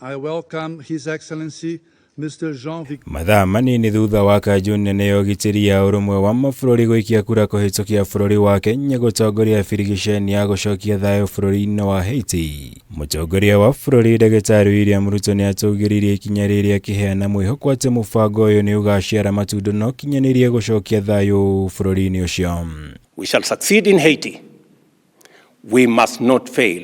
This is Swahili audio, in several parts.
I welcome His Excellency Mr. Jean-Victor. Mathaa manini thutha wa Kanju nene ya ũgitĩri ya ũrũmwe wa mabũrũri gũikia kura kũhĩtũkia bũrũri wa Kenya gũtongoria birigiceni ya gũcokia thayũ bũrũri-inĩ wa Haiti. Mũtongoria wa bũrũri Ndagĩtarĩ William Ruto nĩ atũgĩririe ikinya rĩrĩa akĩheana mwĩhoko atĩ mũbango ũyũ nĩ ũgaciara matunda na ũkinyanĩrie gũcokia thayũ bũrũri-inĩ ũcio. We shall succeed in Haiti. We must not fail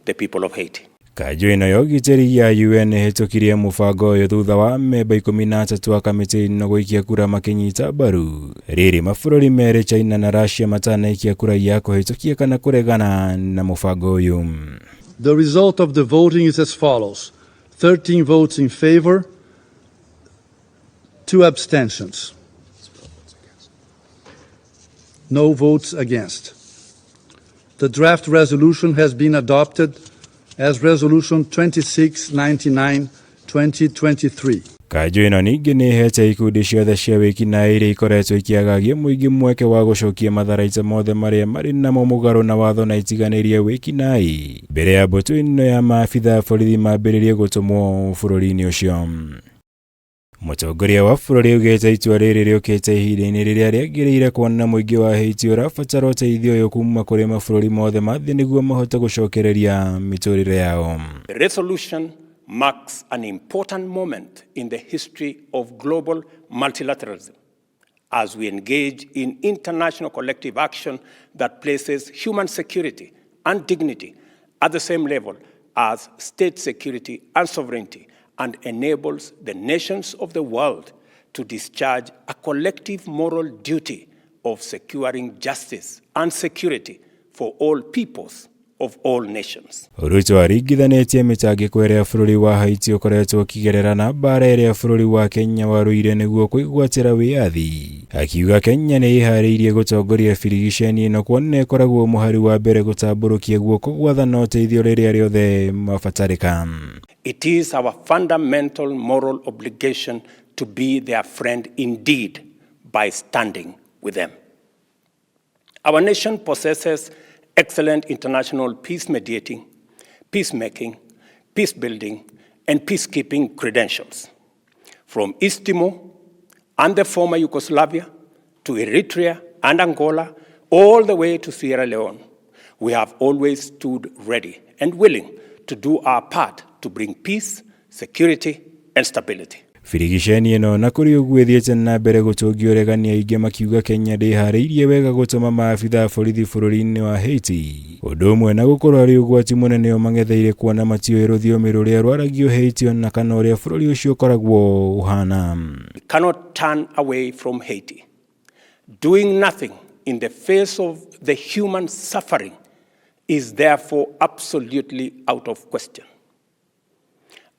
the people of Haiti. Kanju ĩno ya ũgitĩri ya UN ĩhĩtũkirie mũbango ũyũ thutha wa memba 13 a kamĩtĩ ĩno gũikia kura makĩnyita mbaru. Rĩrĩ mabũrũri merĩ China na Russia matanaikia kura ya kũhĩtũkia kana kũregana na mũbango ũyũ. The result of the voting is as follows: 13 votes in favor, 2 abstentions. No votes against. The draft resolution has been adopted as Resolution 2699/2023. Kanju ĩno ningĩ nĩ ĩhete ikundi ciothe cia wĩkinaĩ iria ikoretwo ikiagagia mũingĩ mweke wa gũcokia matharaita mothe marĩa marĩ namo mũgarũ na watho na itiganĩrie wĩkinaĩ mbere ya mbũtũ ĩno ya maabitha borithi mambĩrĩrie gũtũmwo bũrũri-inĩ ũcio. Mũtongoria wa bũrũri augĩte itua rĩrĩ rĩũkĩte ihinda-inĩ rĩrĩa rĩagĩrĩire kuona mũingĩ wa Haiti ũrabatara ũteithio ũyũ kuma kũrĩ mabũrũri mothe ma thĩ nĩguo mahote gũcokereria mĩtũrĩre yao. The resolution marks an important moment in the history of global multilateralism as we engage in international collective action that places human security and dignity at the same level as state security and sovereignty, and enables the nations of the world to discharge a collective moral duty of securing justice and security for all peoples of all nations. RUTO aringithanĩtie mĩtangĩko ĩrĩa bũrũri wa Haiti ũkoretwo ũkĩgerera na mbara ĩrĩa bũrũri wa Kenya warũire nĩguo kwĩgwatĩra wĩyathi. Akiuga Kenya nĩ ĩharĩirie gũtongoria birigiceni ĩno kuona ĩkoragwo mũhari wa mbere gũtambũrũkia guoko gwathana ũteithio rĩrĩa rĩothe mabatarĩka. It is our fundamental moral obligation to be their friend indeed by standing with them. Our nation possesses excellent international peace mediating, peacemaking, peace building, and peacekeeping credentials. From East Timor and the former Yugoslavia to Eritrea and Angola, all the way to Sierra Leone, we have always stood ready and willing to do our part to bring peace, security, and stability. Birigiceni ĩno na kũrĩ ũguo ĩthiĩte na mbere gũtũngia ũregani aingĩ makiuga Kenya ndĩharĩirie wega gũtũma maabitha borithi bũrũri-inĩ wa Haiti. Ũndũ ũmwe na gũkorwo arĩ ũgwati mũnene o mang'etheire kuona matiũĩ rũthiomi rũrĩa rwaragio Haiti na kana ũrĩa bũrũri ũcio ũkoragwo ũhana. We cannot turn away from Haiti. Doing nothing in the face of the human suffering is therefore absolutely out of question.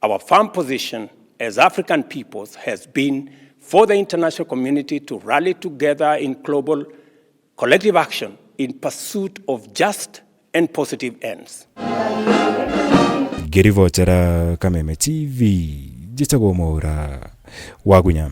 Our firm position as African peoples has been for the international community to rally together in global collective action in pursuit of just and positive ends. Ngĩribotera Kameme TV, njĩtagwo Mwaura Wagunya.